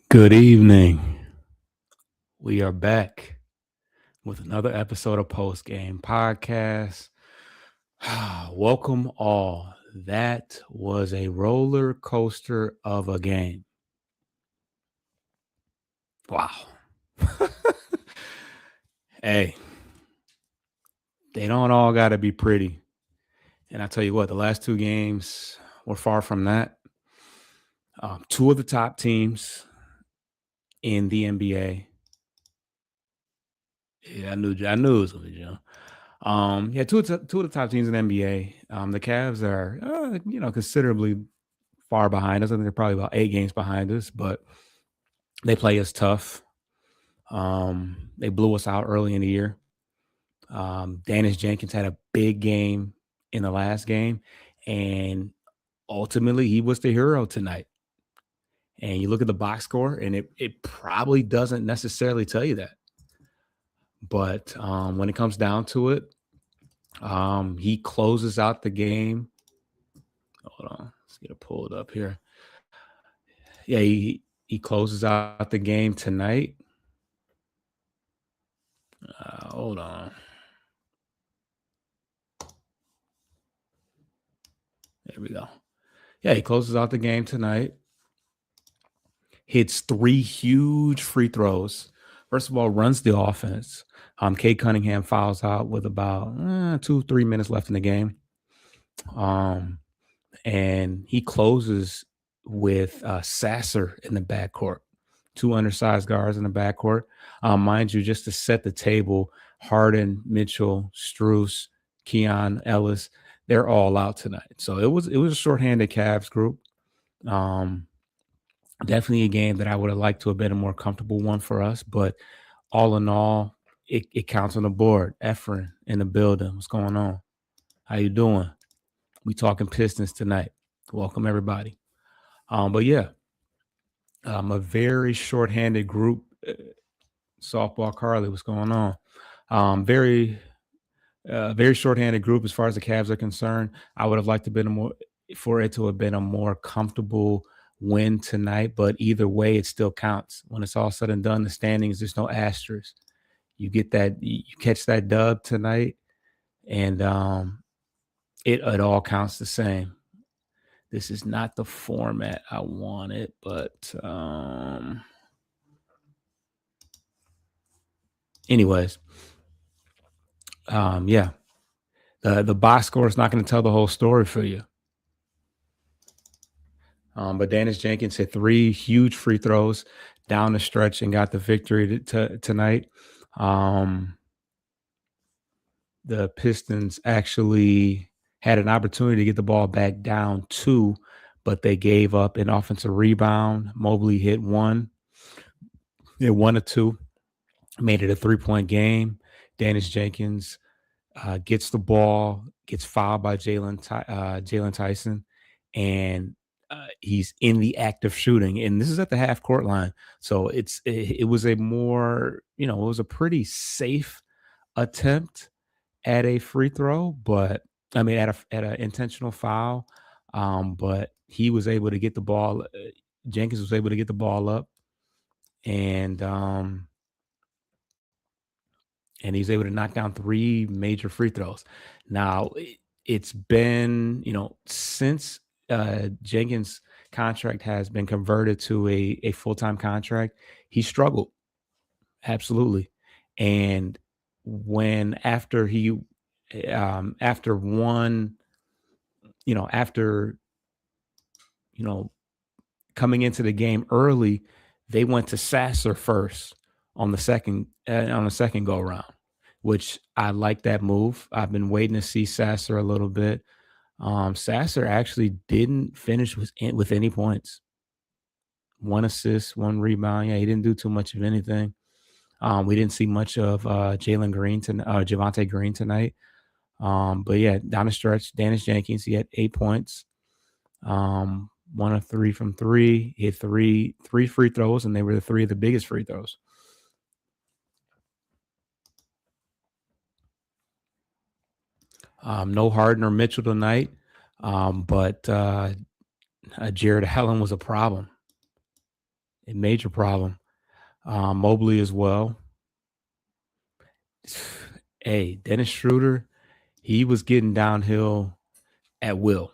Good evening. We are back with another episode of Postgame Podcast. Welcome all. That was a roller coaster of a game. Wow. Hey, they don't all got to be pretty. And I tell you what, the last two games were far from that. Two of the top teams in the NBA. Yeah, I knew it was going to be Joe. Two of the top teams in the NBA. The Cavs are, considerably far behind us. I think they're probably about 8 games behind us, but they play us tough. They blew us out early in the year. Dennis Jenkins had a big game in the last game, and ultimately he was the hero tonight. And you look at the box score, and it probably doesn't necessarily tell you that. But when it comes down to it, he closes out the game. Hold on, let's get it pulled up here. Yeah, he closes out the game tonight. Hold on. There we go. Yeah, he closes out the game tonight. Hits 3 huge free throws. First of all, runs the offense. Cade Cunningham fouls out with about 2-3 minutes left in the game. And he closes with Sasser in the backcourt. 2 undersized guards in the backcourt. Mind you, just to set the table, Harden, Mitchell, Strus, Keon Ellis, they're all out tonight. So it was a shorthanded Cavs group. Definitely a game that I would have liked to have been a more comfortable one for us. But all in all, it counts on the board. Efren in the building. What's going on? How you doing? We talking Pistons tonight. Welcome, everybody. But yeah, a very shorthanded group. Softball Carly, what's going on? Very shorthanded group as far as the Cavs are concerned. I would have liked to have been a more comfortable win tonight, but either way, it still counts. When it's all said and done, the standings, there's no asterisk. You get that, you catch that dub tonight, and it all counts the same. This is not the format I wanted, but anyways, yeah, the box score is not going to tell the whole story for you. But Dennis Jenkins hit 3 huge free throws down the stretch and got the victory tonight. The Pistons actually had an opportunity to get the ball back down 2, but they gave up an offensive rebound. Mobley hit 1. They 1 or 2, made it a 3-point game. Dennis Jenkins gets the ball, gets fouled by Jalen Tyson, and he's in the act of shooting, and this is at the half court line. So it was a more, it was a pretty safe attempt at a free throw, but I mean at an intentional foul. But he was able to get the ball. Jenkins was able to get the ball up, and he's able to knock down 3 major free throws. Now it's been, since Jenkins' contract has been converted to a full-time contract, he struggled. Absolutely. And after coming into the game early, they went to Sasser first on the second go round, which I like that move. I've been waiting to see Sasser a little bit. Sasser actually didn't finish with any points. 1 assist, 1 rebound. Yeah, he didn't do too much of anything. We didn't see much of Javonte Green tonight. But yeah, down the stretch, Dennis Jenkins, he had 8 points. 1 of 3 from 3. He hit three free throws, and they were the 3 of the biggest free throws. No Harden or Mitchell tonight, but Jared Allen was a problem, a major problem. Mobley as well. Hey, Dennis Schroeder, he was getting downhill at will.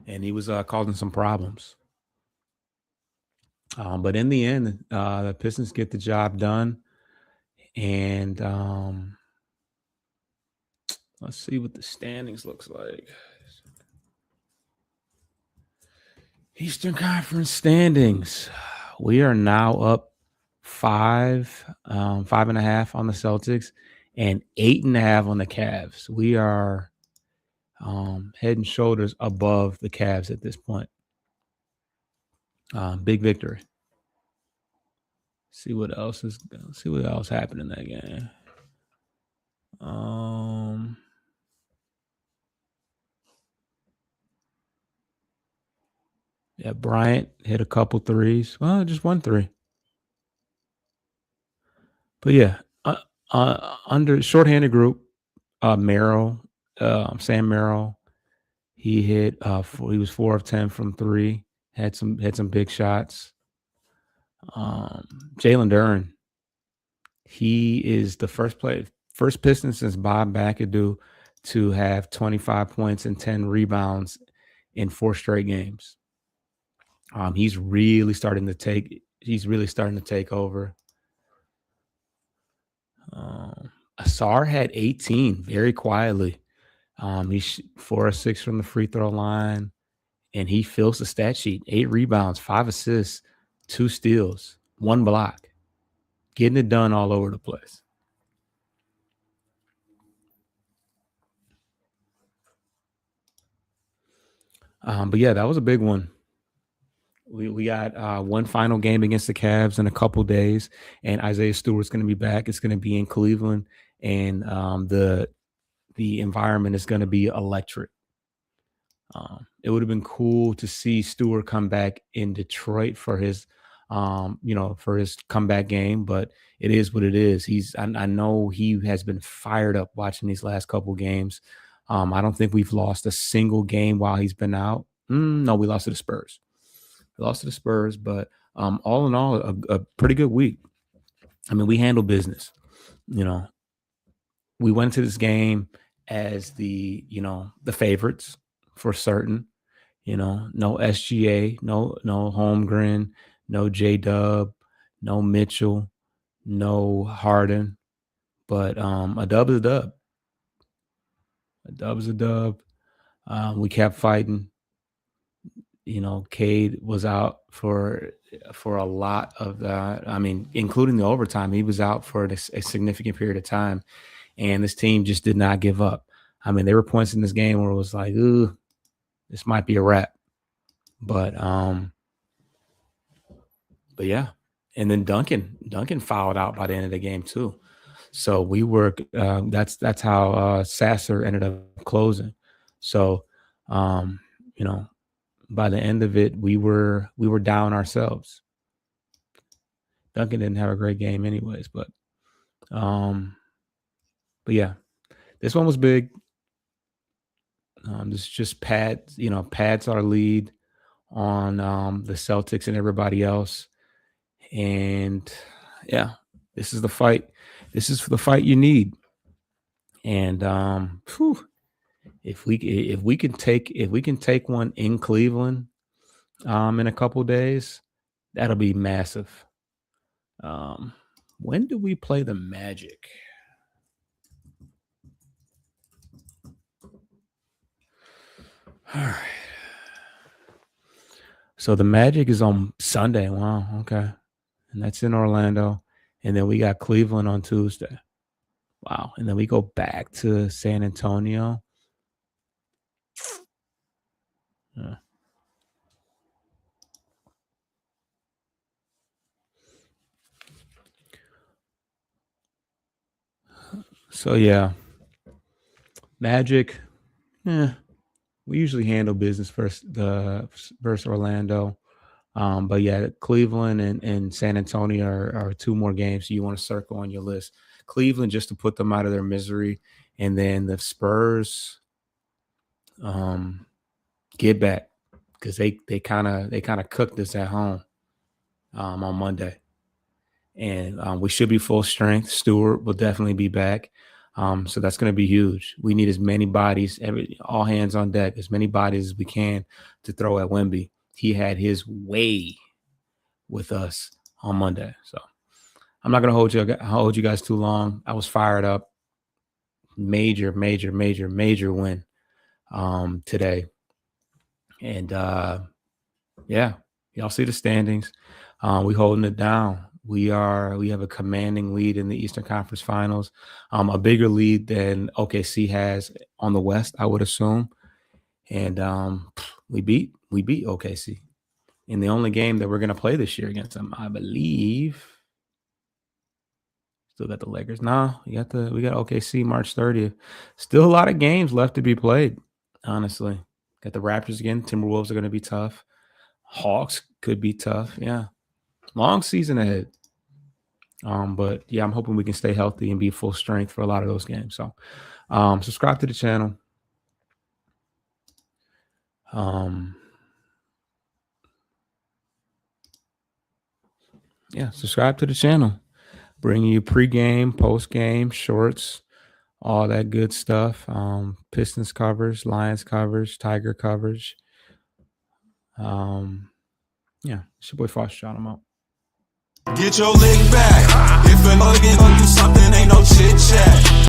And he was causing some problems. But in the end, the Pistons get the job done. And let's see what the standings looks like. Eastern Conference standings. We are now up 5.5 on the Celtics, and 8.5 on the Cavs. We are head and shoulders above the Cavs at this point. Big victory. See what else happened in that game. Yeah, Bryant hit a couple threes. Well, just 1 3. But yeah, under shorthanded group, Merrill, Sam Merrill, he hit. He was 4 of 10 from 3. Had some big shots. Jalen Duren, he is the first Piston since Bob McAdoo to have 25 points and 10 rebounds in 4 straight games. He's really starting to take over. Asar had 18 very quietly. He's 4 of 6 from the free throw line, and he fills the stat sheet. 8 rebounds, 5 assists, 2 steals, 1 block. Getting it done all over the place. But yeah, that was a big one. We got one final game against the Cavs in a couple days, and Isaiah Stewart's going to be back. It's going to be in Cleveland, and the environment is going to be electric. It would have been cool to see Stewart come back in Detroit for his, for his comeback game, but it is what it is. I know he has been fired up watching these last couple games. I don't think we've lost a single game while he's been out. No, we lost to the Spurs. But all in all, a pretty good week. I mean, we handled business. We went to this game as the favorites for certain. No SGA, no Holmgren, no J-Dub, no Mitchell, no Harden. But a dub is a dub. A dub is a dub. We kept fighting. Cade was out for a lot of that. I mean, including the overtime, he was out for a significant period of time, and this team just did not give up. I mean, there were points in this game where it was like, ooh, this might be a wrap. But yeah. And then Duncan fouled out by the end of the game too. So we were that's how Sasser ended up closing. So by the end of it, we were down ourselves. Duncan didn't have a great game anyways, but yeah, this one was big. This just pads our lead on the Celtics and everybody else. And yeah, this is the fight. This is the fight you need. And if we can take one in Cleveland in a couple days, that'll be massive. When do we play the Magic? All right. So the Magic is on Sunday. Wow. Okay. And that's in Orlando. And then we got Cleveland on Tuesday. Wow. And then we go back to San Antonio. Yeah. So yeah, Magic. We usually handle business versus Orlando. But yeah, Cleveland and San Antonio are two more games you want to circle on your list. Cleveland just to put them out of their misery, and then the Spurs get back because they kind of cooked us at home on Monday, and we should be full strength. Stewart will definitely be back. So that's going to be huge. We need as many bodies, all hands on deck, as many bodies as we can to throw at Wemby. He had his way with us on Monday. So I'm not going to hold you guys too long. I was fired up. Major win today. And yeah, y'all see the standings. We holding it down. We have a commanding lead in the Eastern Conference Finals, a bigger lead than OKC has on the West, I would assume. And we beat OKC in the only game that we're going to play this year against them, I believe. Still got the Lakers. We got OKC March 30th. Still a lot of games left to be played, honestly. Got the Raptors again. Timberwolves are going to be tough. Hawks could be tough. Yeah. Long season ahead. But yeah, I'm hoping we can stay healthy and be full strength for a lot of those games. So subscribe to the channel. Yeah, subscribe to the channel. Bringing you pregame, postgame, shorts, all that good stuff. Pistons covers, Lions covers, Tiger coverage. Yeah, it's your boy Foster John. I'm out. Get your leg back. If a nugget do something, ain't no chit chat.